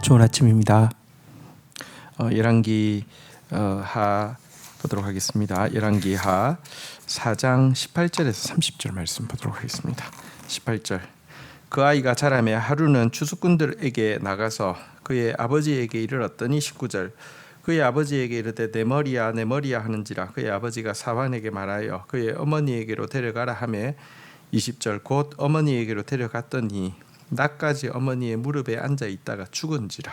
좋은 아침입니다. 열왕기 하 보도록 하겠습니다. 열왕기 하 4장 18절에서 30절 말씀 보도록 하겠습니다. 18절. 그 아이가 자라매 하루는 추수꾼들에게 나가서 그의 아버지에게 이르렀더니 19절. 그의 아버지에게 이르되 내 머리야 내 머리야 하는지라. 그의 아버지가 사환에게 말하여 그의 어머니에게로 데려가라 하매 20절. 곧 어머니에게로 데려갔더니 낮까지 어머니의 무릎에 앉아 있다가 죽은지라.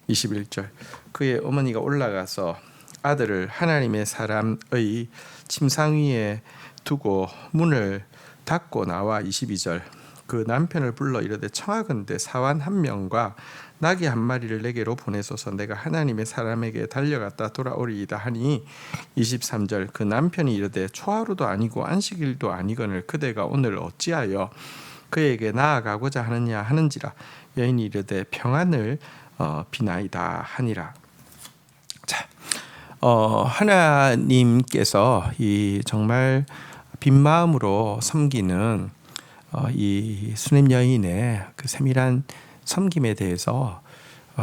21절. 그의 어머니가 올라가서 아들을 하나님의 사람의 침상 위에 두고 문을 닫고 나와 22절. 그 남편을 불러 이르되 청하건대 사환 한 명과 나귀 한 마리를 내게로 보내소서. 내가 하나님의 사람에게 달려갔다 돌아오리이다 하니 23절. 그 남편이 이르되 초하루도 아니고 안식일도 아니거늘 그대가 오늘 어찌하여 그에게 나아가고자 하느냐 하는지라. 여인이 이르되 평안을 비나이다 하니라. 자, 하나님께서 이 정말 빈 마음으로 섬기는 이 수냄 여인의 그 세밀한 섬김에 대해서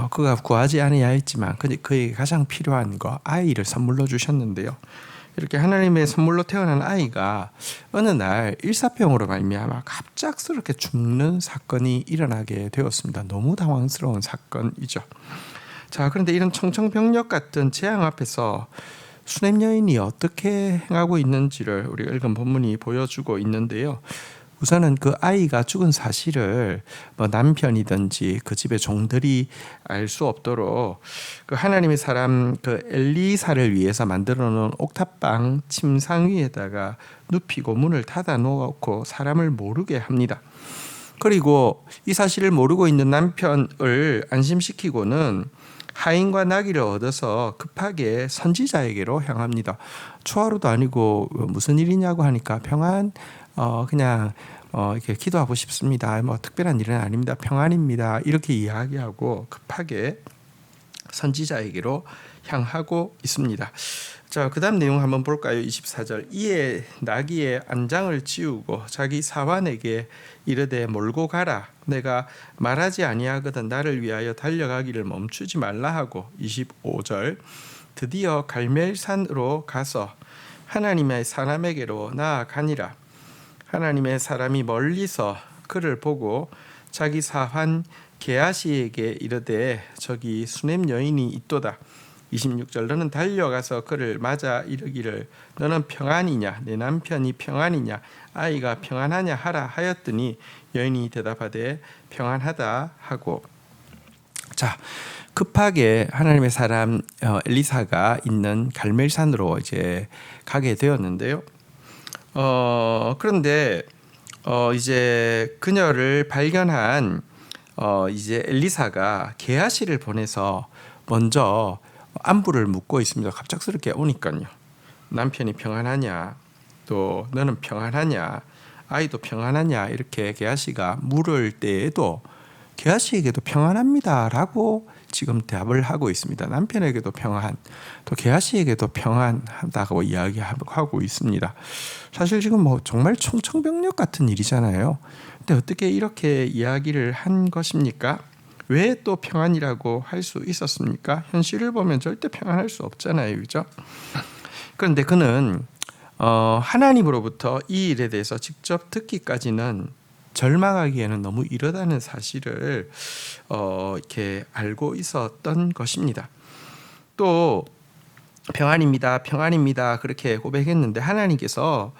그가 구하지 않아야 했지만 그에게 가장 필요한 거 아이를 선물로 주셨는데요. 이렇게 하나님의 선물로 태어난 아이가 어느 날 일사병으로 말미암아 갑작스럽게 죽는 사건이 일어나게 되었습니다. 너무 당황스러운 사건이죠. 자, 그런데 이런 청천벽력 같은 재앙 앞에서 수냄 여인이 어떻게 행하고 있는지를 우리가 읽은 본문이 보여주고 있는데요. 우선은 그 아이가 죽은 사실을 남편이든지 그 집의 종들이 알 수 없도록 그 하나님의 사람 그 엘리사를 위해서 만들어 놓은 옥탑방 침상 위에다가 눕히고 문을 닫아 놓고 사람을 모르게 합니다. 그리고 이 사실을 모르고 있는 남편을 안심시키고는 하인과 나귀를 얻어서 급하게 선지자에게로 향합니다. 초하루도 아니고 무슨 일이냐고 하니까 평안 그냥 이렇게 기도하고 싶습니다. 뭐 특별한 일은 아닙니다. 평안입니다. 이렇게 이야기하고 급하게 선지자에게로 향하고 있습니다. 자, 그다음 내용 한번 볼까요? 24절. 이에 나귀의 안장을 지우고 자기 사환에게 이르되 몰고 가라. 내가 말하지 아니하거든 나를 위하여 달려가기를 멈추지 말라 하고 25절. 드디어 갈멜산으로 가서 하나님의 사람에게로 나아가니라. 하나님의 사람이 멀리서 그를 보고 자기 사환 게하시에게 이르되 저기 수냄 여인이 있도다. 26절. 너는 달려가서 그를 맞아 이르기를 너는 평안이냐 내 남편이 평안이냐 아이가 평안하냐 하라 하였더니 여인이 대답하되 평안하다 하고. 자, 급하게 하나님의 사람 엘리사가 있는 갈멜산으로 이제 가게 되었는데요. 그런데 이제 그녀를 발견한 이제 엘리사가 게하시를 보내서 먼저 안부를 묻고 있습니다. 갑작스럽게 오니까요. 남편이 평안하냐, 또 너는 평안하냐, 아이도 평안하냐 이렇게 게하시가 물을 때에도 게하시에게도 평안합니다라고 지금 답을 하고 있습니다. 남편에게도 평안, 또 게하시에게도 평안하다고 이야기하고 있습니다. 사실 지금 정말 청천벽력 같은 일이잖아요. 근데 어떻게 이렇게 이야기를 한 것입니까? 왜 또 평안이라고 할 수 있었습니까? 현실을 보면 절대 평안할 수 없잖아요, 그렇죠? 그런데 그는 하나님으로부터 이 일에 대해서 직접 듣기까지는 절망하기에는 너무 이르다는 사실을 이렇게 알고 있었던 것입니다. 또 평안입니다, 평안입니다 그렇게 고백했는데 하나님께서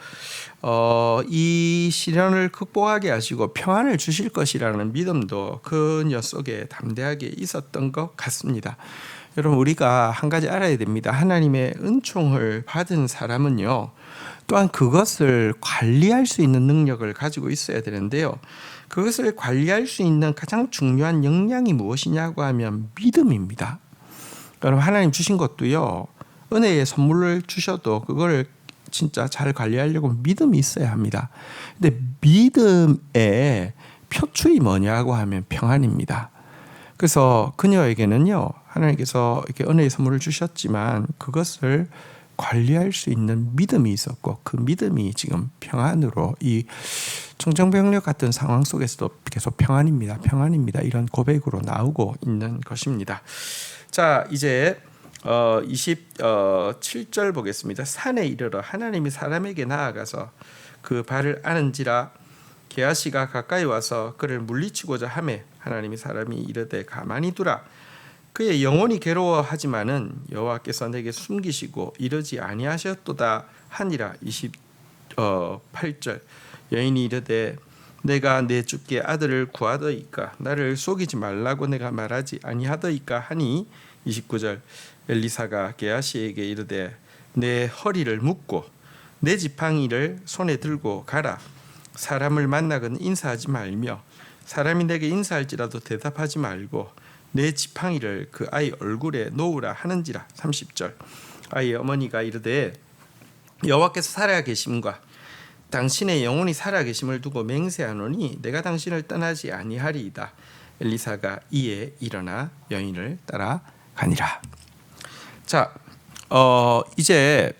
이 시련을 극복하게 하시고 평안을 주실 것이라는 믿음도 그녀 속에 담대하게 있었던 것 같습니다. 여러분, 우리가 한 가지 알아야 됩니다. 하나님의 은총을 받은 사람은요, 또한 그것을 관리할 수 있는 능력을 가지고 있어야 되는데요. 그것을 관리할 수 있는 가장 중요한 역량이 무엇이냐고 하면 믿음입니다. 여러분, 하나님 주신 것도요, 은혜의 선물을 주셔도 그걸 진짜 잘 관리하려고 믿음이 있어야 합니다. 근데 믿음의 표출이 뭐냐고 하면 평안입니다. 그래서 그녀에게는요, 하나님께서 이렇게 은혜의 선물을 주셨지만 그것을 관리할 수 있는 믿음이 있었고 그 믿음이 지금 평안으로 이 청정병력 같은 상황 속에서도 계속 평안입니다. 이런 고백으로 나오고 있는 것입니다. 자, 이제 27절 보겠습니다. 산에 이르러 하나님이 사람에게 나아가서 그 발을 아는지라 게하시가 가까이 와서 그를 물리치고자 하매 하나님이 사람이 이르되 가만히 두라. 그의 영혼이 괴로워하지만은 여호와께서 내게 숨기시고 이르지 아니하셨도다 하니라. 28절 여인이 이르되 내가 내 주께 아들을 구하더이까 나를 속이지 말라고 내가 말하지 아니하더이까 하니. 29절 엘리사가 게하시에게 이르되 내 허리를 묶고 내 지팡이를 손에 들고 가라. 사람을 만나거든 인사하지 말며 사람이 내게 인사할지라도 대답하지 말고 내 지팡이를 그 아이 얼굴에 놓으라 하는지라. 30절 아이의 어머니가 이르되 여호와께서 살아계심과 당신의 영혼이 살아계심을 두고 맹세하노니 내가 당신을 떠나지 아니하리이다. 엘리사가 이에 일어나 여인을 따라가니라. 자, 이제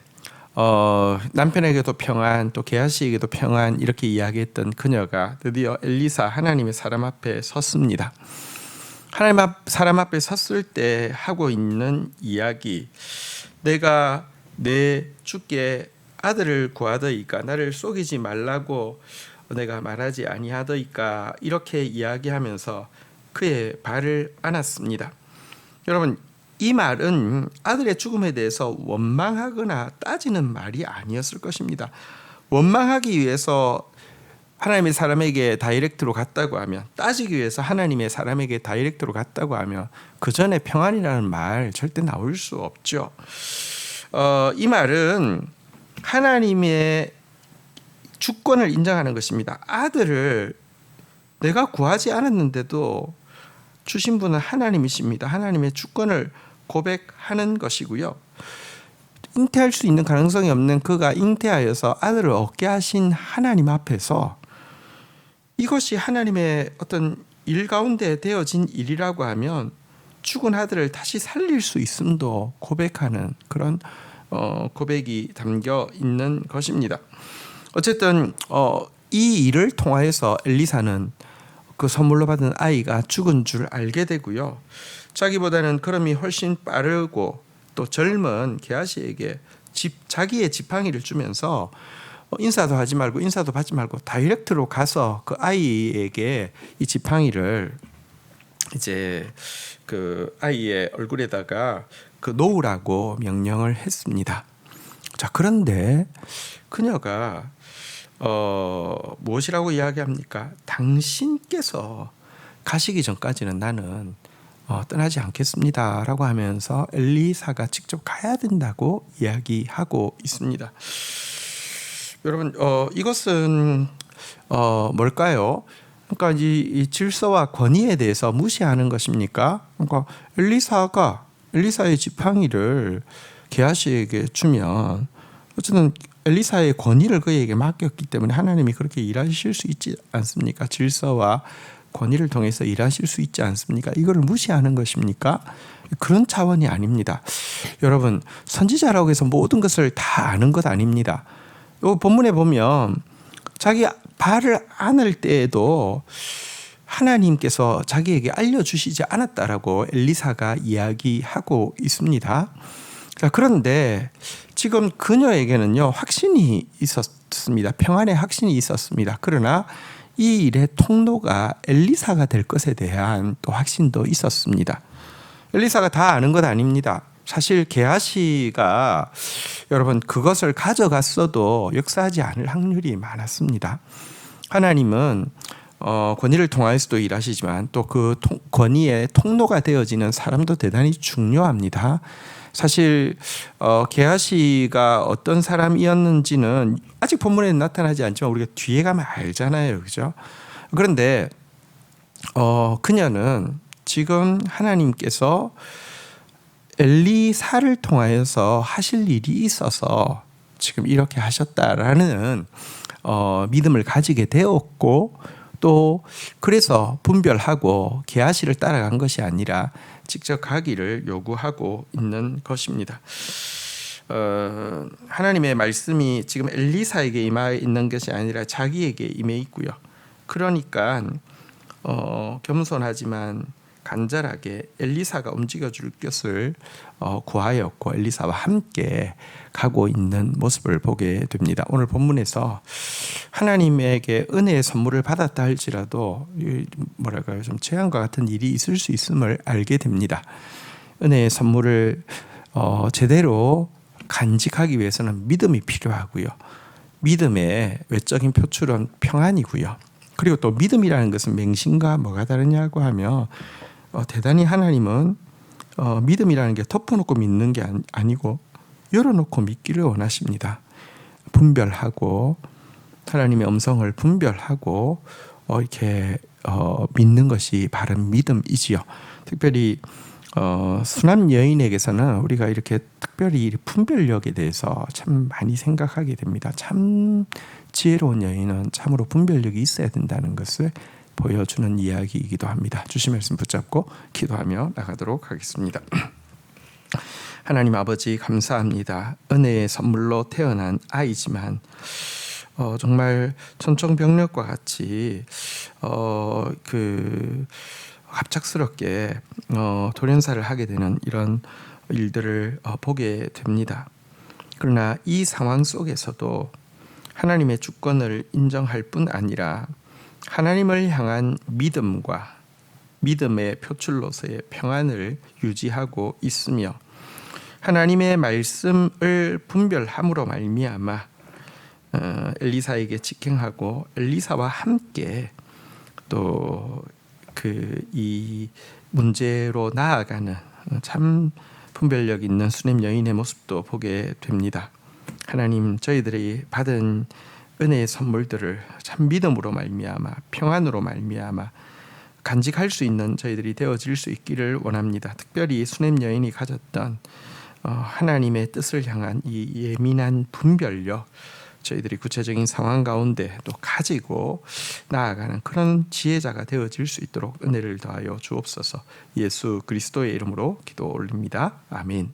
남편에게도 평안, 또 게하시에게도 평안 이렇게 이야기했던 그녀가 드디어 엘리사 하나님의 사람 앞에 섰습니다. 사람 앞에 섰을 때 하고 있는 이야기, 내가 내 주께 아들을 구하더이까 나를 속이지 말라고 내가 말하지 아니하더이까 이렇게 이야기하면서 그의 발을 안았습니다. 여러분, 이 말은 아들의 죽음에 대해서 원망하거나 따지는 말이 아니었을 것입니다. 원망하기 위해서 하나님의 사람에게 다이렉트로 갔다고 하면, 따지기 위해서 하나님의 사람에게 다이렉트로 갔다고 하면 그 전에 평안이라는 말 절대 나올 수 없죠. 이 말은 하나님의 주권을 인정하는 것입니다. 아들을 내가 구하지 않았는데도 주신 분은 하나님이십니다. 하나님의 주권을 고백하는 것이고요. 잉태할 수 있는 가능성이 없는 그가 잉태하여서 아들을 얻게 하신 하나님 앞에서 이것이 하나님의 어떤 일 가운데 되어진 일이라고 하면 죽은 아들을 다시 살릴 수 있음도 고백하는 그런 고백이 담겨 있는 것입니다. 어쨌든 이 일을 통하여서 엘리사는 그 선물로 받은 아이가 죽은 줄 알게 되고요. 자기보다는 걸음이 훨씬 빠르고 또 젊은 게하시에게 자기의 지팡이를 주면서 인사도 하지 말고 인사도 받지 말고 다이렉트로 가서 그 아이에게 이 지팡이를 이제 그 아이의 얼굴에다가 그 놓으라고 명령을 했습니다. 자, 그런데 그녀가 무엇이라고 이야기합니까? 당신께서 가시기 전까지는 나는 떠나지 않겠습니다라고 하면서 엘리사가 직접 가야 된다고 이야기하고 있습니다. 여러분, 이것은 뭘까요? 그러니까 이 질서와 권위에 대해서 무시하는 것입니까? 그러니까 엘리사의 지팡이를 게하시에게 주면 어쨌든 엘리사의 권위를 그에게 맡겼기 때문에 하나님이 그렇게 일하실 수 있지 않습니까? 질서와 권위를 통해서 일하실 수 있지 않습니까? 이거를 무시하는 것입니까? 그런 차원이 아닙니다. 여러분, 선지자라고 해서 모든 것을 다 아는 것 아닙니다. 이 본문에 보면 자기 발을 안을 때에도 하나님께서 자기에게 알려주시지 않았다라고 엘리사가 이야기하고 있습니다. 자, 그런데 지금 그녀에게는요, 확신이 있었습니다. 평안의 확신이 있었습니다. 그러나 이 일의 통로가 엘리사가 될 것에 대한 또 확신도 있었습니다. 엘리사가 다 아는 것 아닙니다. 사실 게하시가 여러분 그것을 가져갔어도 역사하지 않을 확률이 많았습니다. 하나님은 권위를 통하여서도 일하시지만 또 그 권위의 통로가 되어지는 사람도 대단히 중요합니다. 사실 게하시가 어떤 사람이었는지는 아직 본문에 나타나지 않지만 우리가 뒤에 가면 알잖아요, 그죠? 그런데 그녀는 지금 하나님께서 엘리사를 통하여서 하실 일이 있어서 지금 이렇게 하셨다라는 믿음을 가지게 되었고, 또 그래서 분별하고 게하시를 따라간 것이 아니라 직접 가기를 요구하고 있는 것입니다. 하나님의 말씀이 지금 엘리사에게 임해 있는 것이 아니라 자기에게 임해 있고요. 그러니까 겸손하지만 간절하게 엘리사가 움직여줄 것을 구하였고 엘리사와 함께 가고 있는 모습을 보게 됩니다. 오늘 본문에서 하나님에게 은혜의 선물을 받았다 할지라도 뭐랄까요, 좀 재앙과 같은 일이 있을 수 있음을 알게 됩니다. 은혜의 선물을 제대로 간직하기 위해서는 믿음이 필요하고요. 믿음의 외적인 표출은 평안이고요. 그리고 또 믿음이라는 것은 맹신과 뭐가 다르냐고 하면 대단히 하나님은 믿음이라는 게 덮어놓고 믿는 게 아니고 열어놓고 믿기를 원하십니다. 분별하고 하나님의 음성을 분별하고 이렇게 믿는 것이 바른 믿음이지요. 특별히 순함 여인에게서는 우리가 이렇게 특별히 분별력에 대해서 참 많이 생각하게 됩니다. 참 지혜로운 여인은 참으로 분별력이 있어야 된다는 것을 보여주는 이야기이기도 합니다. 주신 말씀 붙잡고 기도하며 나가도록 하겠습니다. 하나님 아버지 감사합니다. 은혜의 선물로 태어난 아이지만 정말 천청병력과 같이 갑작스럽게 돌연사를 하게 되는 이런 일들을 보게 됩니다. 그러나 이 상황 속에서도 하나님의 주권을 인정할 뿐 아니라 하나님을 향한 믿음과 믿음의 표출로서의 평안을 유지하고 있으며 하나님의 말씀을 분별함으로 말미암아 엘리사에게 직행하고 엘리사와 함께 또 이 문제로 나아가는 참 분별력 있는 수냄 여인의 모습도 보게 됩니다. 하나님, 저희들이 받은 은혜의 선물들을 참 믿음으로 말미암아 평안으로 말미암아 간직할 수 있는 저희들이 되어질 수 있기를 원합니다. 특별히 수냄 여인이 가졌던 하나님의 뜻을 향한 이 예민한 분별력, 저희들이 구체적인 상황 가운데 또 가지고 나아가는 그런 지혜자가 되어질 수 있도록 은혜를 더하여 주옵소서. 예수 그리스도의 이름으로 기도 올립니다. 아멘.